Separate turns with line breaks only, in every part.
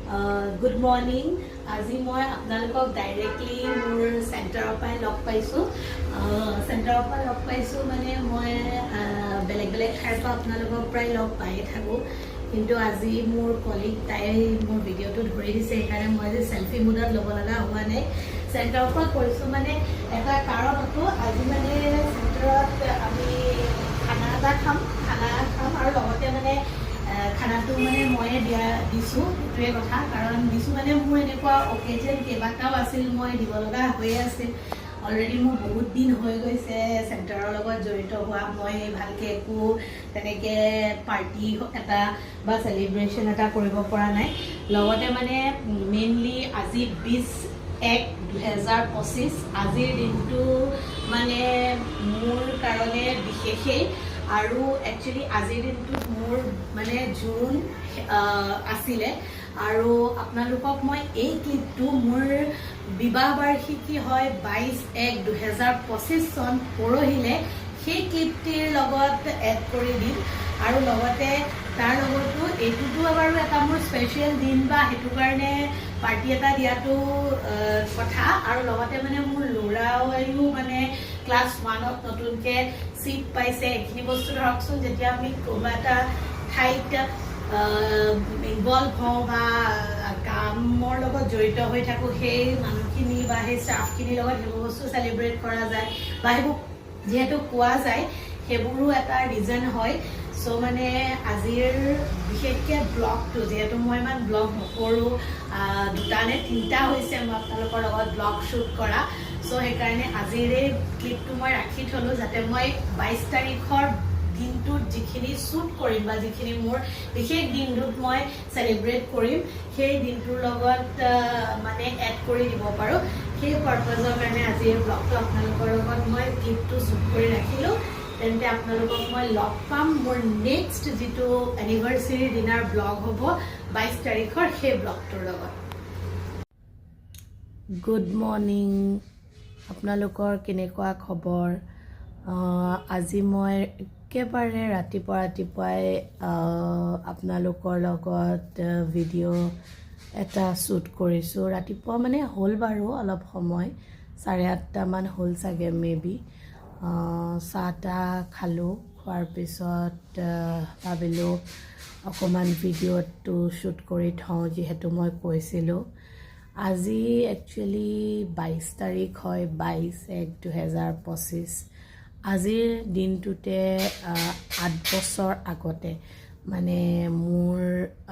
Good morning. আজি মই আপোনালোকক ডাইৰেক্টলি মোৰ চেণ্টাৰৰ পৰাই লগ পাইছোঁ। চেণ্টাৰৰ পৰা লগ পাইছোঁ মানে মই বেলেগ বেলেগ ঠাইৰ পৰা আপোনালোকক প্ৰায় লগ পায়ে থাকোঁ, কিন্তু আজি মোৰ কলিগ তাই মোৰ ভিডিঅ'টো ধৰি দিছে, সেইকাৰণে মই আজি চেল্ফি মুডত ল'ব লগা হোৱা নাই। চেণ্টাৰৰ পৰা কৰিছোঁ মানে এটা কাৰণতো আজি মানে চেণ্টাৰত আমি খানা এটা খাম আৰু লগতে মানে খানাটো মানে ময়ে দিছোঁ, সেইটোৱে কথা। কাৰণ দিছোঁ মানে মোৰ এনেকুৱা অকেজন কেইবাটাও আছিল, মই দিব লগা হৈয়ে আছিল। অলৰেডি মোৰ বহুত দিন হৈ গৈছে চেণ্টাৰৰ লগত জড়িত হোৱা। মই ভালকৈ একো তেনেকৈ পাৰ্টি এটা বা চেলিব্ৰেশ্যন এটা কৰিব পৰা নাই। লগতে মানে মেইনলি আজি 20/1/2025 আজিৰ দিনটো মানে মোৰ কাৰণে বিশেষেই। আৰু একচুৱেলি আজিৰ দিনটোত মোৰ মানে জোৰোণ আছিলে, আৰু আপোনালোকক মই এই ক্লিপটো মোৰ বিবাহ বাৰ্ষিকী হয় 22/1/2025 চন পৰহিলে, সেই ক্লিপটিৰ লগত এড কৰি দিম। আৰু লগতে তাৰ লগতো এইটোতো বাৰু এটা মোৰ স্পেচিয়েল দিন বা সেইটো কাৰণে পাৰ্টি এটা দিয়াটো কথা। আৰু লগতে মানে মোৰ ল'ৰায়ো মানে ক্লাছ 1ত নতুনকৈ চিট পাইছে। এইখিনি বস্তু ধৰকচোন, যেতিয়া আমি কোনোবা এটা ঠাইত ইনভলভ হওঁ বা কামৰ লগত জড়িত হৈ থাকোঁ, সেই মানুহখিনি বা সেই ষ্টাফখিনিৰ লগত সেইবোৰ বস্তু চেলিব্ৰেট কৰা যায় বা সেইবোৰ যিহেতু কোৱা যায়, সেইবোৰো এটা ৰিজন হয়। চ' মানে আজিৰ বিশেষকৈ ব্লগটো, যিহেতু মই ইমান ব্লগ নকৰোঁ, 2টা নে 3টা হৈছে মই আপোনালোকৰ লগত ব্লগ শ্বুট কৰা। চ' সেইকাৰণে আজিৰ এই ক্লিপটো মই ৰাখি থ'লোঁ, যাতে মই 22 তাৰিখৰ দিনটোত যিখিনি শ্বুট কৰিম বা যিখিনি মোৰ বিশেষ দিনটোত মই চেলিব্ৰেট কৰিম, সেই দিনটোৰ লগত মানে এড কৰি দিব পাৰোঁ। সেই পাৰ্পাজৰ কাৰণে আজি এই ব্লগটো আপোনালোকৰ লগত মই ক্লিপটো শ্বুট কৰি ৰাখিলোঁ। তেন্তে আপোনালোকক মই লগ পাম মোৰ নেক্সট যিটো এনিভাৰ্চেৰী দিনাৰ ব্লগ হ'ব 22 তাৰিখৰ, সেই ব্লগটোৰ লগত। গুড মৰ্ণিং, আপোনালোকৰ কেনেকুৱা খবৰ? আজি মই একেবাৰে ৰাতিপুৱাই আপোনালোকৰ লগত ভিডিঅ' এটা শ্বুট কৰিছোঁ। ৰাতিপুৱা মানে হ'ল বাৰু অলপ সময়, 8:30মান হ'ল চাগে মে' বি। চাহ তাহ খালোঁ, খোৱাৰ পিছত ভাবিলোঁ অকণমান ভিডিঅ'টো শ্বুট কৰি থওঁ, যিহেতু মই কৈছিলোঁ। আজি একচুৱেলি 22 তাৰিখ হয়, 22/1/2025। আজিৰ দিনটোতে 8 বছৰ আগতে মানে মোৰ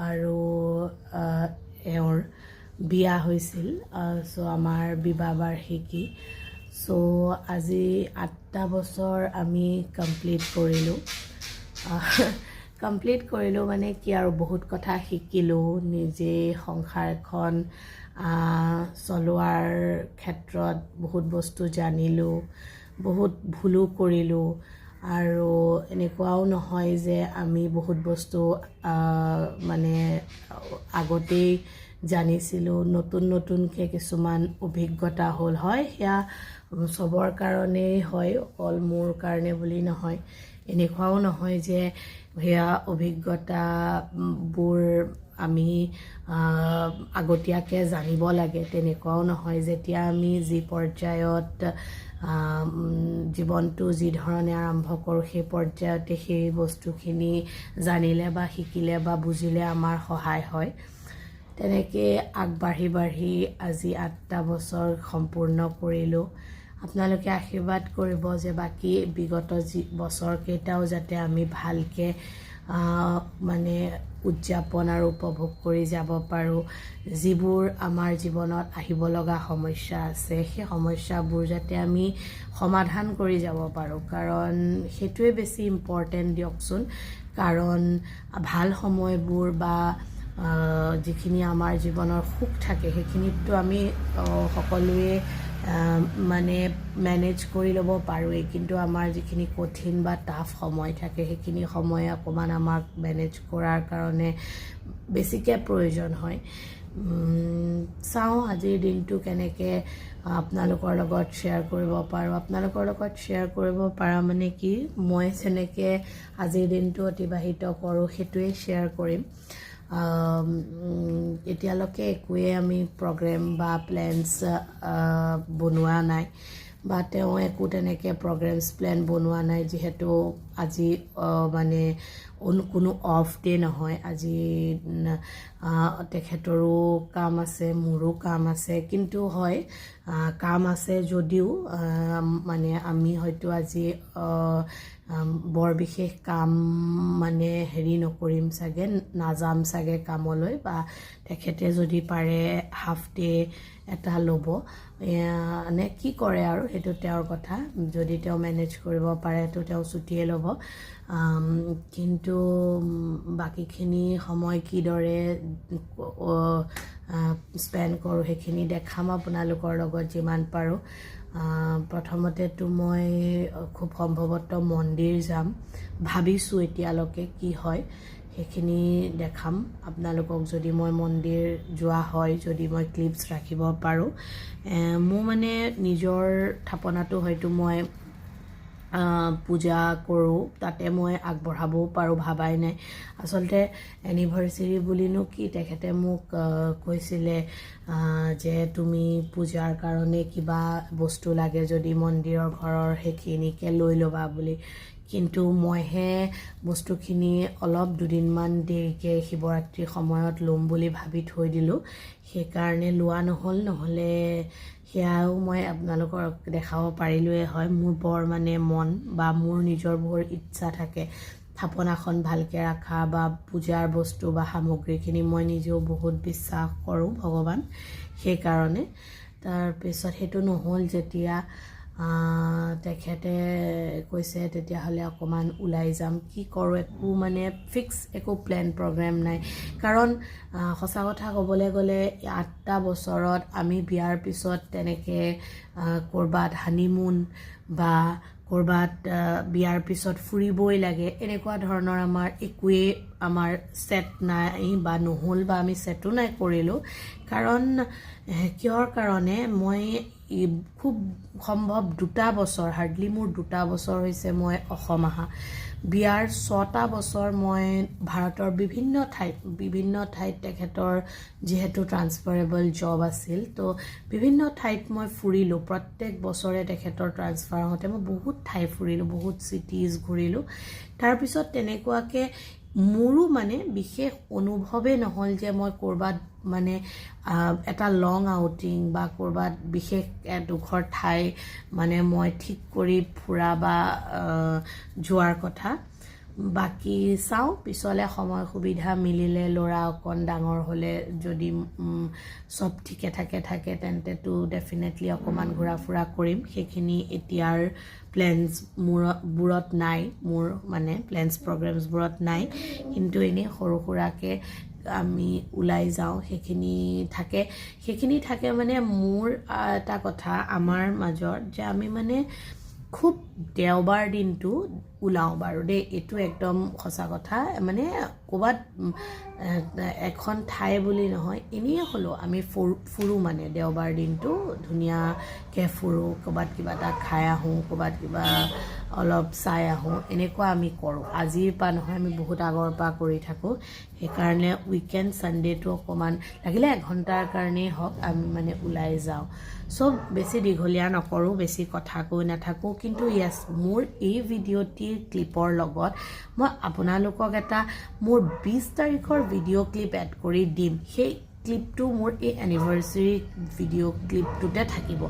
আৰু এওঁৰ বিয়া হৈছিল। চ' আমাৰ বিবাহ বাৰ্ষিকী। চ' আজি 8টা বছৰ আমি কমপ্লিট কৰিলোঁ। মানে কি আৰু বহুত কথা শিকিলোঁ, নিজে সংসাৰ এখন চলোৱাৰ ক্ষেত্ৰত বহুত বস্তু জানিলোঁ, বহুত ভুলো কৰিলোঁ। আৰু এনেকুৱাও নহয় যে আমি বহুত বস্তু মানে আগতেই জানিছিলোঁ, নতুনকৈ কিছুমান অভিজ্ঞতা হ'ল। হয়, সেয়া চবৰ কাৰণেই হয়, অকল মোৰ কাৰণে বুলি নহয়। এনেকুৱাও নহয় যে সেয়া অভিজ্ঞতাবোৰ আমি আগতীয়াকৈ জানিব লাগে, তেনেকুৱাও নহয়। যেতিয়া আমি যি পৰ্যায়ত জীৱনটো যি ধৰণে আৰম্ভ কৰোঁ, সেই পৰ্যায়তে সেই বস্তুখিনি জানিলে বা শিকিলে বা বুজিলে আমাৰ সহায় হয়। তেনেকৈ আগবাঢ়ি আজি 8টা বছৰ সম্পূৰ্ণ কৰিলোঁ। আপোনালোকে আশীৰ্বাদ কৰিব যে বাকী বিগত বছৰকেইটাও যাতে আমি ভালকৈ মানে উদযাপন আৰু উপভোগ কৰি যাব পাৰোঁ। যিবোৰ আমাৰ জীৱনত আহিব লগা সমস্যা আছে, সেই সমস্যাবোৰ যাতে আমি সমাধান কৰি যাব পাৰোঁ, কাৰণ সেইটোৱে বেছি ইম্পৰ্টেণ্ট দিয়কচোন। কাৰণ ভাল সময়বোৰ বা যিখিনি আমাৰ জীৱনৰ সুখ থাকে, সেইখিনিতো আমি সকলোৱে মানে মেনেজ কৰি ল'ব পাৰোঁৱেই, কিন্তু আমাৰ যিখিনি কঠিন বা টাফ সময় থাকে, সেইখিনি সময় অকণমান আমাক মেনেজ কৰাৰ কাৰণে বেছিকৈ প্ৰয়োজন হয়। চাওঁ আজিৰ দিনটো কেনেকৈ আপোনালোকৰ লগত শ্বেয়াৰ কৰিব পাৰোঁ। আপোনালোকৰ লগত শ্বেয়াৰ কৰিব পাৰা মানে কি, মই যেনেকৈ আজিৰ দিনটো অতিবাহিত কৰোঁ সেইটোৱেই শ্বেয়াৰ কৰিম। এতিয়ালৈকে একোৱে আমি প্ৰগ্ৰেম বা প্লেনছ বনোৱা নাই বা তেওঁ একো তেনেকৈ প্ৰগ্ৰেমছ প্লেন বনোৱা নাই যিহেতু আজি মানে কোনো অফ ডে নহয় আজি তেখেতৰো কাম আছে মোৰো কাম আছে কিন্তু হয় কাম আছে যদিও মানে আমি হয়তো আজি বৰ বিশেষ কাম মানে হেৰি নকৰিম চাগে নাযাম চাগে কামলৈ বা তেখেতে যদি পাৰে হাফ ডে এটা ল'ব নে কি কৰে আৰু সেইটো তেওঁৰ কথা যদি তেওঁ মেনেজ কৰিব পাৰে তো তেওঁ ছুটিয়ে ল'ব কিন্তু বাকীখিনি সময় কিদৰে স্পেণ্ড কৰোঁ সেইখিনি দেখাম আপোনালোকৰ লগত যিমান পাৰোঁ প্ৰথমতেতো মই খুব সম্ভৱতঃ মন্দিৰ যাম ভাবিছোঁ এতিয়ালৈকে কি হয় সেইখিনি দেখাম আপোনালোকক যদি মই মন্দিৰ যোৱা হয় যদি মই ক্লিপছ ৰাখিব পাৰোঁ মোৰ মানে নিজৰ থাপনাটো হয়তো মই পূজা কৰোঁ তাতে মই আগবঢ়াবও পাৰোঁ ভাবাই নাই আচলতে এনিভাৰ্চেৰী বুলিনো কি তেখেতে মোক কৈছিলে যে তুমি পূজাৰ কাৰণে কিবা বস্তু লাগে যদি মন্দিৰৰ ঘৰৰ সেইখিনিকে লৈ ল'বা বুলি কিন্তু মইহে বস্তুখিনি অলপ দুদিনমান দেৰিকৈ শিৱৰাত্ৰিৰ সময়ত ল'ম বুলি ভাবি থৈ দিলোঁ সেইকাৰণে লোৱা নহ'লে সেয়াও মই আপোনালোকক দেখাব পাৰিলোৱে হয় মোৰ বৰ মানে মন বা মোৰ নিজৰ বৰ ইচ্ছা থাকে থাপনাখন ভালকৈ ৰাখা বা পূজাৰ বস্তু বা সামগ্ৰীখিনি মই নিজেও বহুত বিশ্বাস কৰোঁ ভগৱান সেইকাৰণে তাৰপিছত সেইটো নহ'ল যেতিয়া তেখেতে কৈছে তেতিয়াহ'লে অকণমান ওলাই যাম কি কৰোঁ একো মানে ফিক্স একো প্লেন প্ৰগ্ৰেম নাই কাৰণ সঁচা কথা ক'বলৈ গ'লে 8টা বছৰত আমি বিয়াৰ পিছত তেনেকৈ ক'ৰবাত হানিমুন বা ক'ৰবাত বিয়াৰ পিছত ফুৰিবই লাগে এনেকুৱা ধৰণৰ আমাৰ একোৱেই আমাৰ ছেট নাই বা নহ'ল বা আমি ছেটো নাই কৰিলোঁ কাৰণ কিহৰ কাৰণে মই খুব সম্ভৱ 2টা বছৰ হাৰ্ডলি মোৰ 2টা বছৰ হৈছে মই অসম অহা বিয়াৰ 6টা বছৰ মই ভাৰতৰ বিভিন্ন ঠাইত তেখেতৰ যিহেতু ট্ৰান্সফাৰেবল জব আছিল তো বিভিন্ন ঠাইত মই ফুৰিলোঁ প্ৰত্যেক বছৰে তেখেতৰ ট্ৰান্সফাৰ হওঁতে মই বহুত ঠাই ফুৰিলোঁ বহুত চিটিজ ঘূৰিলোঁ তাৰপিছত তেনেকুৱাকৈ মোৰো মানে বিশেষ অনুভৱেই নহ'ল যে মই ক'ৰবাত মানে এটা লং আউটিং বা ক'ৰবাত বিশেষ এডোখৰ ঠাই মানে মই ঠিক কৰি ফুৰা বা যোৱাৰ কথা বাকী চাওঁ পিছলৈ সময় সুবিধা মিলিলে ল'ৰা অকণ ডাঙৰ হ'লে যদি চব ঠিকে থাকে তেন্তেতো ডেফিনেটলি অকণমান ঘূৰা ফুৰা কৰিম সেইখিনি এতিয়াৰ প্লেনছবোৰত নাই মোৰ মানে প্লেনছ প্ৰগ্ৰেমছবোৰত নাই কিন্তু এনেই সৰু সুৰাকৈ আমি ওলাই যাওঁ সেইখিনি থাকে মানে মোৰ এটা কথা আমাৰ মাজত যে আমি মানে খুব দেওবাৰ দিনটো ওলাওঁ বাৰু দেই এইটো একদম সঁচা কথা মানে ক'ৰবাত এখন ঠাই বুলি নহয় এনেই হ'লেও আমি ফুৰোঁ মানে দেওবাৰ দিনটো ধুনীয়াকৈ ফুৰোঁ ক'ৰবাত কিবা এটা খাই আহোঁ ক'ৰবাত কিবা অলপ চাই আহোঁ এনেকুৱা আমি কৰোঁ আজিৰ পৰা নহয় আমি বহুত আগৰ পৰা কৰি থাকোঁ সেইকাৰণে উইকেণ্ড ছানডে'টো অকণমান লাগিলে এঘণ্টাৰ কাৰণেই হওক আমি মানে ওলাই যাওঁ চব বেছি দীঘলীয়া নকৰোঁ বেছি কথা কৈ নাথাকোঁ কিন্তু য়েছ মোৰ এই ভিডিঅ'টিৰ ক্লিপৰ লগত মই আপোনালোকক এটা মোৰ 20 তাৰিখৰ ভিডিঅ' ক্লিপ এড কৰি দিম সেই ক্লিপটো মোৰ এই এনিভাৰ্চেৰী ভিডিঅ' ক্লিপটোতে থাকিব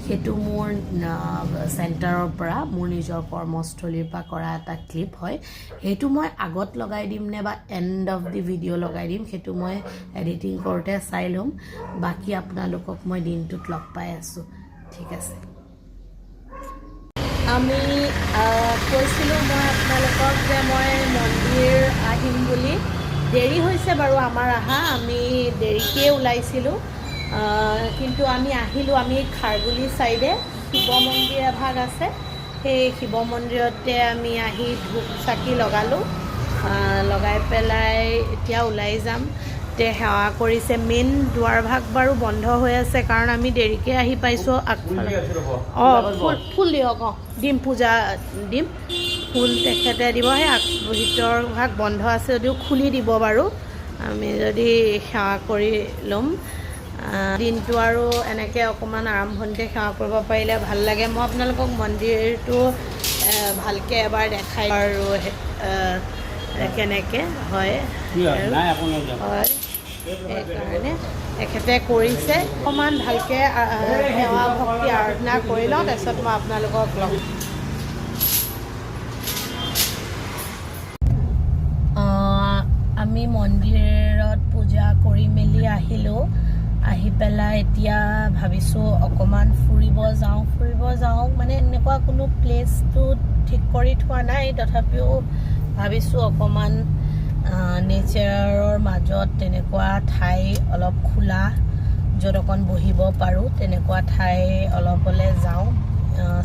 সেইটো মোৰ চেণ্টাৰৰ পৰা মোৰ নিজৰ কৰ্মস্থলীৰ পৰা কৰা এটা ক্লিপ হয় সেইটো মই আগত লগাই দিম নে বা এণ্ড অফ দি ভিডিঅ' লগাই দিম সেইটো মই এডিটিং কৰোঁতে চাই ল'ম বাকী আপোনালোকক মই দিনটোত লগ পাই আছোঁ ঠিক আছে আমি কৈছিলোঁ মই আপোনালোকক যে মই মন্দিৰ আহিম বুলি দেৰি হৈছে বাৰু আমাৰ অহা আমি দেৰিকৈ ওলাইছিলোঁ কিন্তু আমি আহিলোঁ আমি খাৰগুলি ছাইডে শিৱ মন্দিৰ এভাগ আছে সেই শিৱ মন্দিৰতে আমি আহি ধূপ চাকি লগালোঁ লগাই পেলাই এতিয়া ওলাই যাম সেৱা কৰিছে মেইন দুৱাৰভাগ বাৰু বন্ধ হৈ আছে কাৰণ আমি দেৰিকৈ আহি পাইছোঁ আগফালে ফুল দিয়ক দিম পূজা দিম ফুল তেখেতে দিব সেই ভিতৰ ভাগ বন্ধ আছে যদিও খুলি দিব বাৰু আমি যদি সেৱা কৰি ল'ম দিনটো আৰু এনেকৈ অকণমান আৰম্ভণিতে সেৱা কৰিব পাৰিলে ভাল লাগে। মই আপোনালোকক মন্দিৰটো ভালকৈ এবাৰ দেখাই আৰু কেনেকৈ হয় হয় সেইকাৰণে তেখেতে কৰিছে। অকণমান ভালকৈ সেৱা ভক্তি আৰাধনা কৰি লওঁ, তাৰপিছত মই আপোনালোকক লগ আমি মন্দিৰত পূজা কৰি মেলি আহিলোঁ। আহি পেলাই এতিয়া ভাবিছোঁ অকণমান ফুৰিব যাওঁ মানে এনেকুৱা কোনো প্লেচটো ঠিক কৰি থোৱা নাই, তথাপিও ভাবিছোঁ অকণমান নেচাৰৰ মাজত তেনেকুৱা ঠাই অলপ খোলা য'ত অকণ বহিব পাৰোঁ তেনেকুৱা ঠাই অলপলৈ যাওঁ।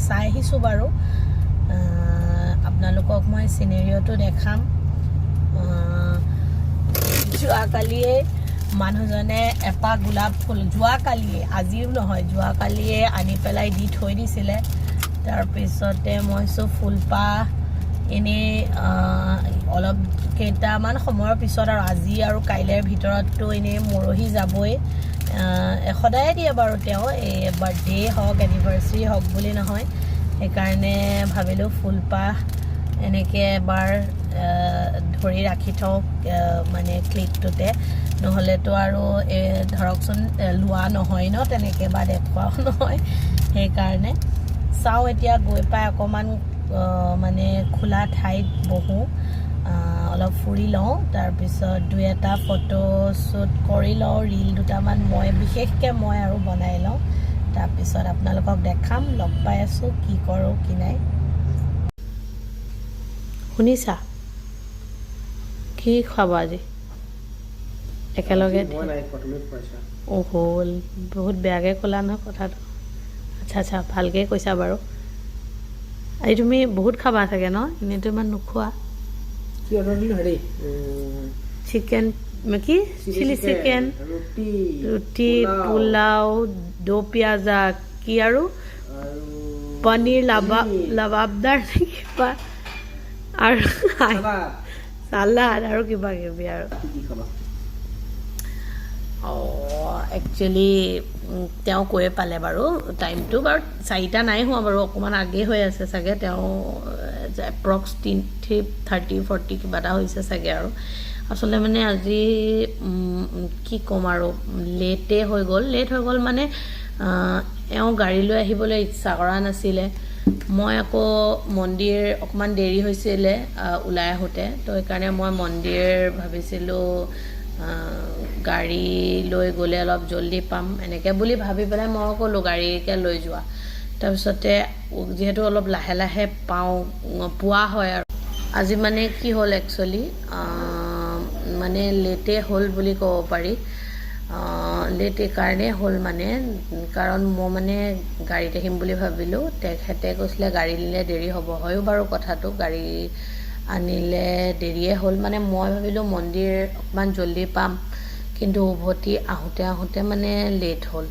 চাই আহিছোঁ বাৰু, আপোনালোকক মই চিনেৰিঅ'টো দেখাম। যোৱাকালিয়ে মানুহজনে এপাহ গোলাপ ফুল আজিও নহয় যোৱাকালিয়ে আনি পেলাই দি থৈ দিছিলে। তাৰপিছতে মই ফুলপাহ এনেই অলপ কেইটামান সময়ৰ পিছত আৰু আজি আৰু কাইলৈৰ ভিতৰততো এনেই মৰহি যাবই। সদায়ে দিয়ে বাৰু তেওঁ, এই বাৰ্থডে হওক এনিভাৰ্চাৰী হওক বুলি নহয়। সেইকাৰণে ভাবিলোঁ ফুলপাহ এনেকৈ এবাৰ ধৰি ৰাখি থওক মানে ক্লিকটোতে, নহ'লেতো আৰু ধৰকচোন লোৱা নহয় ন তেনেকৈ বা দেখুৱাও নহয়। সেইকাৰণে চাওঁ এতিয়া গৈ পাই অকণমান মানে খোলা ঠাইত বহোঁ, অলপ ফুৰি লওঁ, তাৰপিছত 2-এটা ফটো শ্বুট কৰি লওঁ, ৰীল দুটামান বিশেষকৈ মই আৰু বনাই লওঁ। তাৰপিছত আপোনালোকক দেখাম, লগ পাই আছোঁ কি কৰোঁ কি নাই। শুনিছা কি খাব আজি একেলগে? হ'ল বহুত বেয়াকৈ ক'লা নহয় কথাটো। আচ্ছা ভালকৈ কৈছা বাৰু। আজি তুমি বহুত খাবা চাগে ন? এনেইতো ইমান নোখোৱা। চিকেন কি চিলি চিকেন, ৰুটি, পোলাও, দো পিয়াজা, কি আৰু পনীৰ লাবাবদাৰ কিবা আৰু চালাড আৰু কিবা কিবি আৰু। একচুৱেলি তেওঁ কৈয়ে পালে বাৰু টাইমটো বাৰু 4টা নাই হোৱা বাৰু, অকণমান আগেই হৈ আছে চাগে। তেওঁ এপ্ৰক্স 30-40 কিবা এটা হৈছে চাগে। আৰু আচলতে মানে আজি কি ক'ম আৰু লেট হৈ গ'ল মানে এওঁ গাড়ী লৈ আহিবলৈ ইচ্ছা কৰা নাছিলে। মই আকৌ মন্দিৰ অকণমান দেৰি হৈছিলে ওলাই আহোঁতে, তো সেইকাৰণে মই মন্দিৰ ভাবিছিলোঁ গাড়ী লৈ গ'লে অলপ জল্দি পাম এনেকৈ বুলি ভাবি পেলাই মই ক'লোঁ গাড়ীকে লৈ যোৱা। তাৰপিছতে যিহেতু অলপ লাহে লাহে পোৱা হয় আৰু আজি মানে কি হ'ল একচুৱেলি মানে লেটে হ'ল বুলি ক'ব পাৰি। লেট এইকাৰণেই হ'ল মানে কাৰণ মই মানে গাড়ীত আহিম বুলি ভাবিলোঁ, তেখেতে কৈছিলে গাড়ী নিলে দেৰি হ'ব। হয়ো বাৰু কথাটো, গাড়ী আনিলে দেৰিয়ে হ'ল। মানে মই ভাবিলোঁ মন্দিৰ অকণমান জল্দি পাম, কিন্তু উভতি আহোঁতে মানে লেট হ'ল।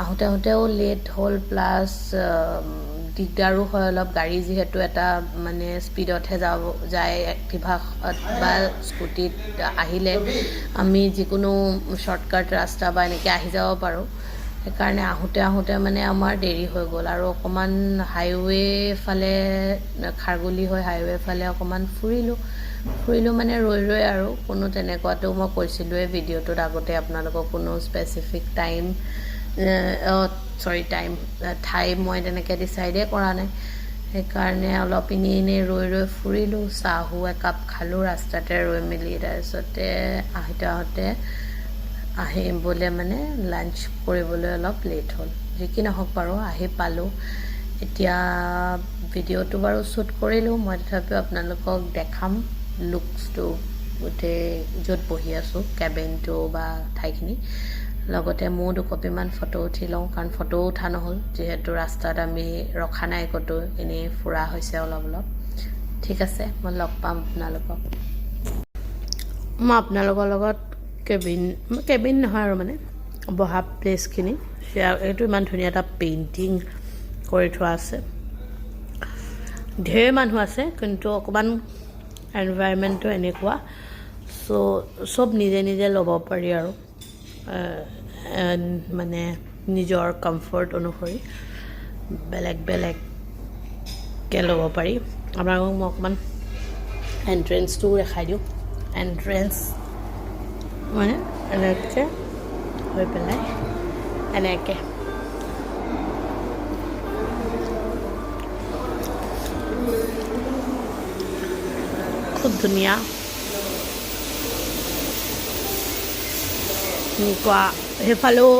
আহোঁতেও লেট হ'ল, প্লাছ দিগদাৰো হয় অলপ। গাড়ী যিহেতু এটা মানে স্পীডতহে যায়, এক্টিভা বা স্কুটিত আহিলে আমি যিকোনো শ্বৰ্টকাট ৰাস্তা বা এনেকৈ আহি যাব পাৰোঁ। সেইকাৰণে আহোঁতে মানে আমাৰ দেৰি হৈ গ'ল। আৰু অকণমান হাইৱে ফালে খাৰগুলি হৈ হাইৱে ফালে অকণমান ফুৰিলোঁ মানে ৰৈ আৰু কোনো তেনেকুৱাতো মই কৈছিলোঁৱে ভিডিঅ'টোত আগতে আপোনালোকক কোনো স্পেচিফিক ঠাই মই তেনেকৈ ডিচাইডে কৰা নাই। সেইকাৰণে অলপ এনেই ৰৈ ফুৰিলোঁ, চাহো একাপ খালোঁ ৰাস্তাতে ৰৈ মেলি। তাৰপিছতে আহোঁতে আহিবলৈ মানে লাঞ্চ কৰিবলৈ অলপ লেট হ'ল। যি কি নহওক বাৰু আহি পালোঁ। এতিয়া ভিডিঅ'টো বাৰু শ্বুট কৰিলোঁ মই, তথাপিও আপোনালোকক দেখাম লুকছটো গোটেই য'ত বহি আছোঁ, কেবিনটো বা ঠাইখিনি। লগতে ময়ো 2 কপিমান ফটো উঠি লওঁ, কাৰণ ফটো উঠা নহ'ল যিহেতু ৰাস্তাত আমি ৰখা নাই ক'তো, এনেই ফুৰা হৈছে অলপ। ঠিক আছে, মই লগ পাম আপোনালোকক। মই আপোনালোকৰ লগত কেবিন নহয় আৰু মানে বহা প্লেচখিনি এইটো ইমান ধুনীয়া এটা পেইণ্টিং কৰি থোৱা আছে। ঢেৰ মানুহ আছে, কিন্তু অকণমান এনভাইৰনমেণ্টটো এনেকুৱা। সো সব নিজে নিজে ল'ব পাৰি আৰু মানে নিজৰ কমফৰ্ট অনুসৰি বেলেগ বেলেগকৈ ল'ব পাৰি আপোনালোকক মই অকণমান এণ্ট্ৰেঞ্চটোও দেখাই দিওঁ এণ্ট্ৰেঞ্চ মানে এনেকৈ হৈ পেলাই এনেকৈ খুব ধুনীয়া এনেকুৱা সেইফালেও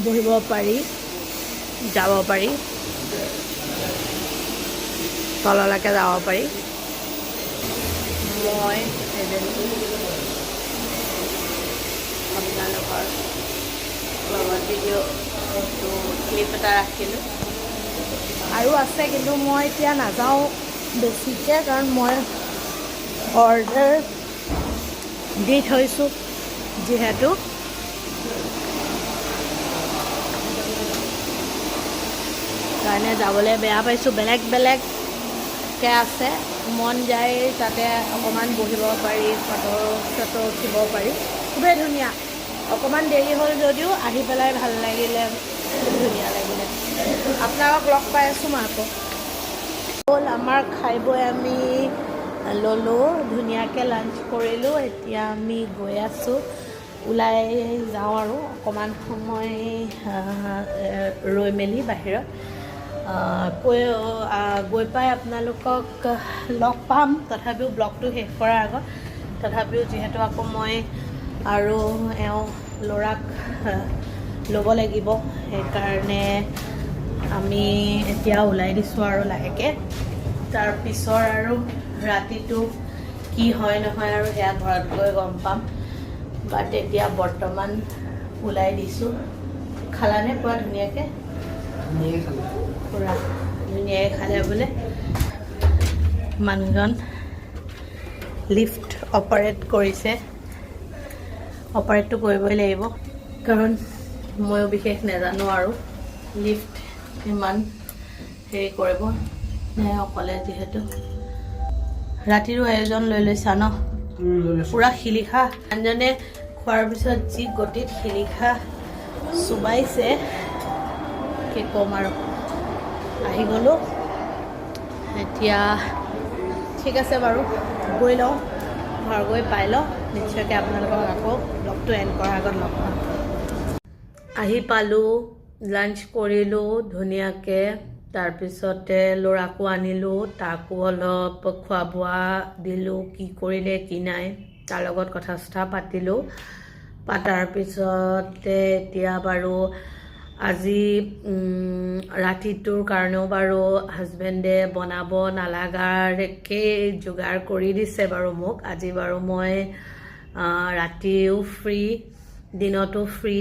বহিব পাৰি যাব পাৰি তললৈকে যাব পাৰি মই আপোনালোকৰ লগত ভিডিঅ'টো ক্লিপ এটা ৰাখিলোঁ আৰু আছে কিন্তু মই এতিয়া নাযাওঁ বেছিকৈ কাৰণ মই অৰ্ডাৰ দি থৈছোঁ যিহেতু কাৰণে যাবলৈ বেয়া পাইছোঁ বেলেগ বেলেগকৈ আছে মন যায় তাতে অকণমান বহিব পাৰি ফটো উঠিব পাৰি খুবেই ধুনীয়া অকণমান দেৰি হ'ল যদিও আহি পেলাই ভাল লাগিলে ধুনীয়া লাগিলে আপোনালোকক লগ পাই আছোঁ মই আকৌ হ'ল আমাৰ খাই বৈ আমি ল'লোঁ ধুনীয়াকৈ লাঞ্চ কৰিলোঁ এতিয়া আমি গৈ আছোঁ ওলাই যাওঁ আৰু অকণমান সময় ৰৈ মেলি বাহিৰত গৈ পাই আপোনালোকক লগ পাম তথাপিও ব্লগটো শেষ কৰাৰ আগত তথাপিও যিহেতু আকৌ মই আৰু ল'ৰাক ল'ব লাগিব সেইকাৰণে আমি এতিয়া ওলাই দিছোঁ আৰু লাহেকৈ তাৰপিছৰ আৰু ৰাতিটো কি হয় নহয় আৰু সেয়া ঘৰত গৈ গম পাম বাট এতিয়া বৰ্তমান ওলাই দিছোঁ খালানে পুৰা ধুনীয়াকৈ পুৰা ধুনীয়াকৈ খালে বোলে মানুহজন লিফ্ট অপাৰেট কৰিছে অপাৰেটটো কৰিবই লাগিব কাৰণ ময়ো বিশেষ নাজানো আৰু লিফ্ট ইমান হেৰি কৰিব অকলে যিহেতু ৰাতিৰো আয়োজন লৈ লৈছা ন পুৰা শিলিখা আনজনে খোৱাৰ পিছত যি গতিত শিলিখা চুবাইছে কি ক'ম আৰু আহি গ'লোঁ এতিয়া ঠিক আছে বাৰু গৈ লওঁ ঘৰ গৈ পাই লওঁ নিশ্চয়কৈ আপোনালোকক আকৌ ব্লগটো এণ্ড কৰাৰ আগত লগ পাম আহি পালোঁ লাঞ্চ কৰিলোঁ ধুনীয়াকৈ তাৰপিছতে ল'ৰাকো আনিলোঁ তাকো অলপ খোৱা বোৱা দিলোঁ কি কৰিলে কি নাই তাৰ লগত কথা চথা পাতিলোঁ পাতাৰ পিছতে এতিয়া বাৰু আজি ৰাতিটোৰ কাৰণেও বাৰু হাজবেণ্ডে বনাব নালাগাকৈ যোগাৰ কৰি দিছে বাৰু মোক আজি বাৰু মই ৰাতিও ফ্ৰী দিনতো ফ্ৰী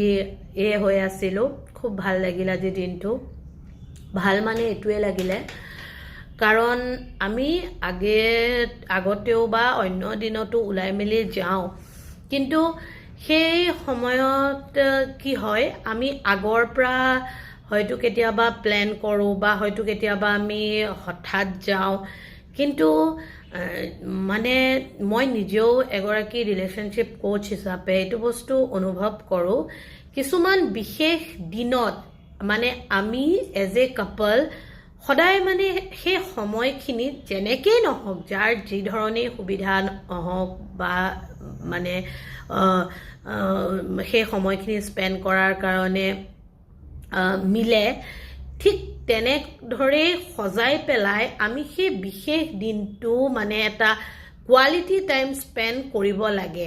হৈ আছিলোঁ খুব ভাল লাগিল আজি দিনটো ভাল মানে এইটোৱে লাগিলে কাৰণ আমি আগতেও বা অন্য দিনতো ওলাই মেলি যাওঁ কিন্তু সেই সময়ত কি হয় আমি আগৰ পৰা হয়তো কেতিয়াবা প্লেন কৰোঁ বা হয়তো কেতিয়াবা আমি হঠাৎ যাওঁ কিন্তু মানে মই নিজেও এগৰাকী ৰিলেশ্যনশ্বিপ কোচ হিচাপে এইটো বস্তু অনুভৱ কৰোঁ কিছুমান বিশেষ দিনত মানে আমি এজ এ কাপল সদায় মানে সেই সময়খিনিত যেনেকেই নহওক যাৰ যি ধৰণেই সুবিধা নহওক বা মানে সেই সময়খিনি স্পেণ্ড কৰাৰ কাৰণে মিলে ঠিক তেনেদৰেই সজাই পেলাই আমি সেই বিশেষ দিনটো মানে এটা কোৱালিটি টাইম স্পেণ্ড কৰিব লাগে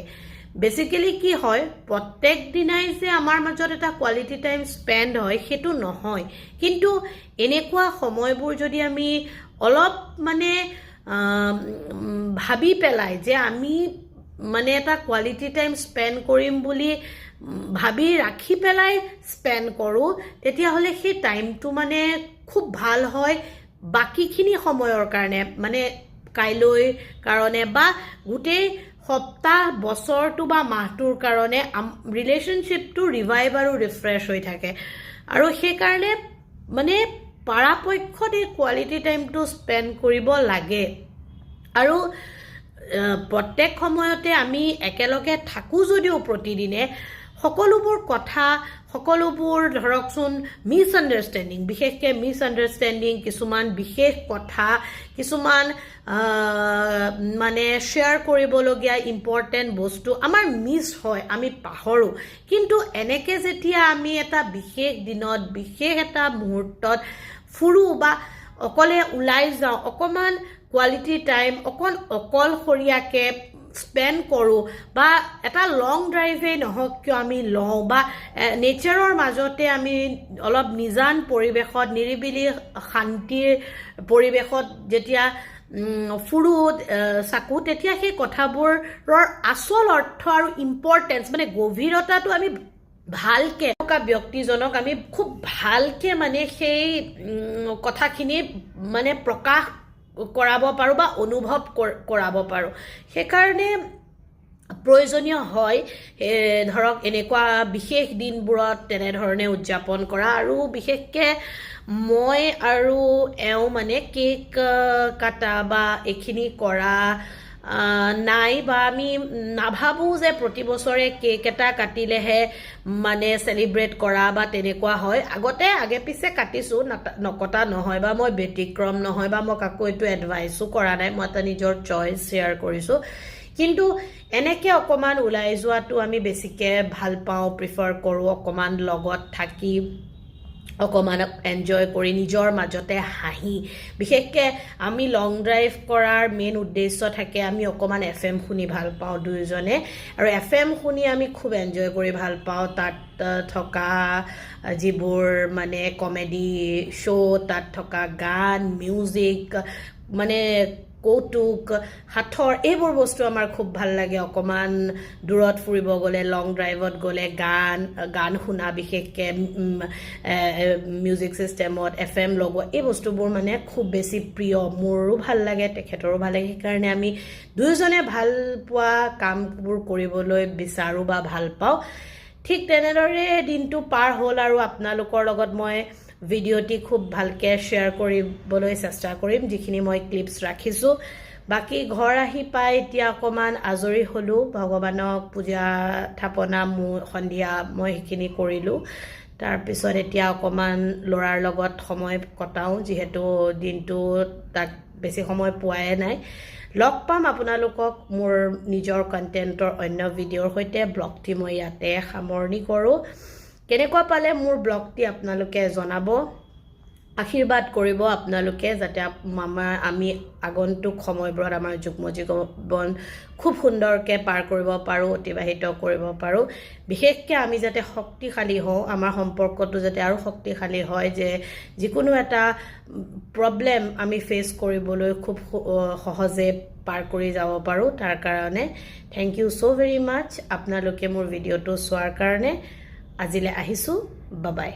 বেচিকেলি কি হয় প্ৰত্যেক দিনাই যে আমাৰ মাজত এটা কোৱালিটি টাইম স্পেণ্ড হয় সেইটো নহয় কিন্তু এনেকুৱা সময়বোৰ যদি আমি অলপ মানে ভাবি পেলাই যে আমি মানে এটা কোৱালিটি টাইম স্পেণ্ড কৰিম বুলি ভাবি ৰাখি পেলাই স্পেণ্ড কৰোঁ তেতিয়াহ'লে সেই টাইমটো মানে খুব ভাল হয় বাকীখিনি সময়ৰ কাৰণে মানে কাইলৈ কাৰণে বা গোটেই সপ্তাহ বছৰটো বা মাহটোৰ কাৰণে ৰিলেশ্যনশ্বিপটো ৰিভাইভ আৰু ৰিফ্ৰেছ হৈ থাকে আৰু সেইকাৰণে মানে পৰাপক্ষত এই কোৱালিটি টাইমটো স্পেণ্ড কৰিব লাগে আৰু প্ৰত্যেক সময়তে আমি একেলগে থাকোঁ যদিও প্ৰতিদিনে সকলোবোৰ কথা সকলোবোৰ ধৰকচোন মিছআণ্ডাৰষ্টেণ্ডিং বিশেষকৈ মিছআণ্ডাৰষ্টেণ্ডিং কিছুমান বিশেষ কথা কিছুমান মানে শ্বেয়াৰ কৰিবলগীয়া ইম্পৰ্টেণ্ট বস্তু আমাৰ মিছ হয় আমি পাহৰোঁ কিন্তু এনেকৈ যেতিয়া আমি এটা বিশেষ দিনত বিশেষ এটা মুহূৰ্তত ফুৰোঁ বা অকলে ওলাই যাওঁ অকণমান কোৱালিটি টাইম অকলশৰীয়াকৈ স্পেণ্ড কৰোঁ বা এটা লং ড্ৰাইভেই নহওক কিয় আমি লওঁ বা নেচাৰৰ মাজতে আমি অলপ নিজান পৰিৱেশত নিৰিবিলি শান্তিৰ পৰিৱেশত যেতিয়া ফুৰোঁ চাকোঁ তেতিয়া সেই কথাবোৰৰ আচল অৰ্থ আৰু ইম্পৰ্টেঞ্চ মানে গভীৰতাটো আমি ভালকৈ থকা ব্যক্তিজনক আমি খুব ভালকৈ মানে সেই কথাখিনি মানে প্ৰকাশ কৰাব পাৰোঁ বা অনুভৱ কৰাব পাৰোঁ সেইকাৰণে প্ৰয়োজনীয় হয় ধৰক এনেকুৱা বিশেষ দিনবোৰত তেনেধৰণে উদযাপন কৰা আৰু বিশেষকৈ মই আৰু এওঁ মানে কেক কাটা বা এইখিনি কৰা নাই বা আমি নাভাবোঁ যে প্ৰতি বছৰে কেক এটা কাটিলেহে মানে চেলিব্ৰেট কৰা বা তেনেকুৱা হয় আগে পিছে কাটিছোঁ নকটা নহয় বা মই ব্যতিক্ৰম নহয় বা মই কাকো এইটো এডভাইচো কৰা নাই মই এটা নিজৰ চইচ শ্বেয়াৰ কৰিছোঁ কিন্তু এনেকৈ অকণমান ওলাই যোৱাটো আমি বেছিকৈ ভাল পাওঁ প্ৰিফাৰ কৰোঁ অকণমান লগত থাকি অকণমান এনজয় কৰি নিজৰ মাজতে হাঁহি বিশেষকৈ আমি লং ড্ৰাইভ কৰাৰ মেইন উদ্দেশ্য থাকে আমি অকণমান FM শুনি ভাল পাওঁ দুয়োজনে আৰু FM শুনি আমি খুব এনজয় কৰি ভাল পাওঁ তাত থকা যিবোৰ মানে কমেডি শ্ব' তাত থকা গান মিউজিক মানে কৌতুক সাঁথৰ এইবোৰ বস্তু আমাৰ খুব ভাল লাগে অকণমান দূৰত ফুৰিব গ'লে লং ড্ৰাইভত গ'লে গান শুনা বিশেষকৈ মিউজিক চিষ্টেমত FM লগোৱা এই বস্তুবোৰ মানে খুব বেছি প্ৰিয় মোৰো ভাল লাগে তেখেতৰো ভাল লাগে সেইকাৰণে আমি দুয়োজনে ভাল পোৱা কামবোৰ কৰিবলৈ বিচাৰোঁ বা ভাল পাওঁ ঠিক তেনেদৰে দিনটো পাৰ হ'ল আৰু আপোনালোকৰ লগত মই ভিডিঅ'টি খুব ভালকৈ শ্বেয়াৰ কৰিবলৈ চেষ্টা কৰিম যিখিনি মই ক্লিপছ ৰাখিছোঁ বাকী ঘৰ আহি পাই এতিয়া অকণমান আজৰি হ'লোঁ ভগৱানক পূজা থাপনা সন্ধিয়া মই সেইখিনি কৰিলোঁ তাৰপিছত এতিয়া অকণমান ল'ৰাৰ লগত সময় কটাওঁ যিহেতু দিনটো তাক বেছি সময় পোৱাই নাই লগ পাম আপোনালোকক মোৰ নিজৰ কণ্টেণ্টৰ অন্য ভিডিঅ'ৰ সৈতে ব্লগটি মই ইয়াতে সামৰণি কৰোঁ কেনেকুৱা পালে মোৰ ব্লগটি আপোনালোকে জনাব আশীৰ্বাদ কৰিব আপোনালোকে যাতে আমি আগন্তুক সময়বোৰত আমাৰ যুগ্ম জীৱন খুব সুন্দৰকৈ পাৰ কৰিব পাৰোঁ অতিবাহিত কৰিব পাৰোঁ বিশেষকৈ আমি যাতে শক্তিশালী হওঁ আমাৰ সম্পৰ্কটো যাতে আৰু শক্তিশালী হয় যে যিকোনো এটা প্ৰব্লেম আমি ফেচ কৰিবলৈ খুব সহজে পাৰ কৰি যাব পাৰোঁ তাৰ কাৰণে থেংক ইউ ছ' ভেৰি মাছ আপোনালোকে মোৰ ভিডিঅ'টো চোৱাৰ কাৰণে আজিলৈ আহিছোঁ বাই বাই